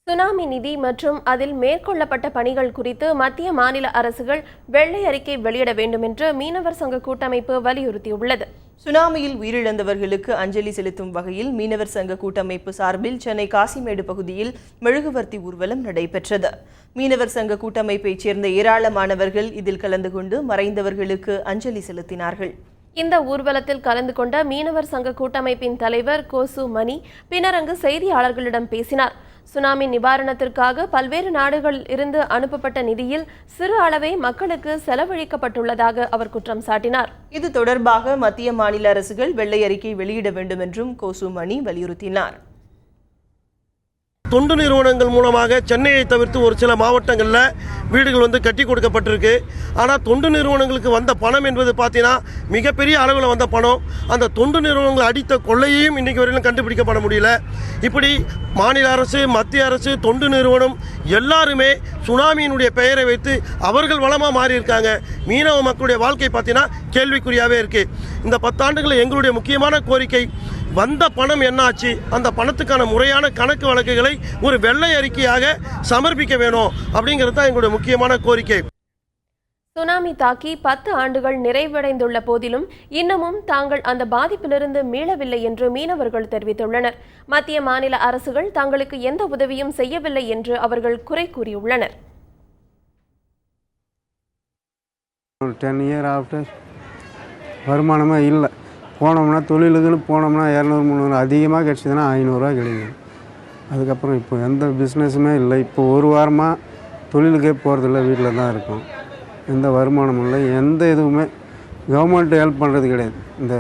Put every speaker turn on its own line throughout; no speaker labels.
Tsunami நிதி மற்றும் அதில் மேற்கொள்ளப்பட்ட பணிகள் குறித்து மத்திய மாநில அரசுகள் வெள்ளை அறிக்கை வெளியிட வேண்டும் என்று மீனவர் சங்க கூட்டமைப்பு வலியுறுத்தியுள்ளது.
சுனாமியில் உயிரிழந்தவர்களுக்கு அஞ்சலி செலுத்தும் வகையில் மீனவர் சங்க கூட்டமைப்பு சார்பில் சென்னை காசிமேடு பகுதியில் மெழுகுவர்த்தி ஊர்வலம் நடைபெற்றது. மீனவர் சங்க கூட்டமைப்பைச் சேர்ந்த ஏராளமானவர்கள் இதில் கலந்து கொண்டு மறைந்தவர்களுக்கு அஞ்சலி செலுத்தினார்கள்.
இந்த ஊர்வலத்தில் கலந்து கொண்ட மீனவர் சங்க கூட்டமைப்பின் தலைவர் கோசு மணி பின்னர் அங்கு செய்தியாளர்களிடம் பேசினார். சுனாமி நிவாரணத்திற்காக பல்வேறு நாடுகளில் இருந்து அனுப்பப்பட்ட நிதியில் சிறு அளவே மக்களுக்கு செலவழிக்கப்பட்டுள்ளதாக அவர் குற்றம் சாட்டினார்.
இது தொடர்பாக மத்திய மாநில அரசுகள் வெள்ளை அறிக்கை வெளியிட வேண்டும் என்றும் கோசு மணி வலியுறுத்தினார்.
தொண்டு நிறுவனங்கள் மூலமாக சென்னையை தவிர்த்து ஒரு சில மாவட்டங்களில் வீடுகள் கட்டி கொடுக்கப்பட்டிருக்கு. ஆனால் தொண்டு நிறுவனங்களுக்கு வந்த பணம் என்பது பார்த்தீங்கன்னா மிகப்பெரிய அளவில் வந்த பணம். அந்த தொண்டு நிறுவனங்கள் அடித்த கொள்ளையையும் இன்றைக்கு வரையிலும் கண்டுபிடிக்கப்பட முடியல. இப்படி மாநில அரசு, மத்திய அரசு, தொண்டு நிறுவனம் எல்லாருமே சுனாமியினுடைய பெயரை வைத்து அவர்கள் வளமாக மாறியிருக்காங்க. மீனவ மக்களுடைய வாழ்க்கை பார்த்தீங்கன்னா கேள்விக்குறியாகவே இருக்குது. இந்த 10 ஆண்டுகளில் எங்களுடைய முக்கியமான கோரிக்கை, வந்த பணம் என்னாச்சு, அந்த பணத்துக்கான முறையான கணக்கு வழக்குகளை ஒரு வெள்ளை அறிக்கையாக சமர்ப்பிக்க வேணும் அப்படிங்கிறது தான் எங்களுடைய முக்கியமான கோரிக்கை.
சுனாமி தாக்கி 10 ஆண்டுகள் நிறைவடைந்துள்ள போதிலும் இன்னமும் தாங்கள் அந்த பாதிப்பிலிருந்து மீளவில்லை என்று மீனவர்கள் தெரிவித்துள்ளனர். மத்திய மாநில அரசுகள் தங்களுக்கு எந்த உதவியும் செய்யவில்லை என்று அவர்கள் குறை கூறியுள்ளனர்.
10 இயர் ஆஃப்டர் வருமானமே இல்லை. போனோம்னா தொழிலுக்குன்னு போனோம்னா 200-300 அதிகமாக கிடச்சிதுன்னா 500 ரூபா கிடைக்கும். அதுக்கப்புறம் இப்போ எந்த பிஸ்னஸுமே இல்லை. இப்போ ஒரு வாரமாக தொழிலுக்கே போகிறதில்ல, வீட்டில் தான் இருக்கும். எந்த வருமானமும் இல்லை, எந்த இதுவுமே கவர்மெண்ட் ஹெல்ப் பண்ணுறது கிடையாது. இந்த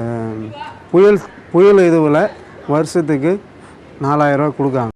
புயல் இதுவில் வருஷத்துக்கு 4000 ரூபா கொடுக்காங்க.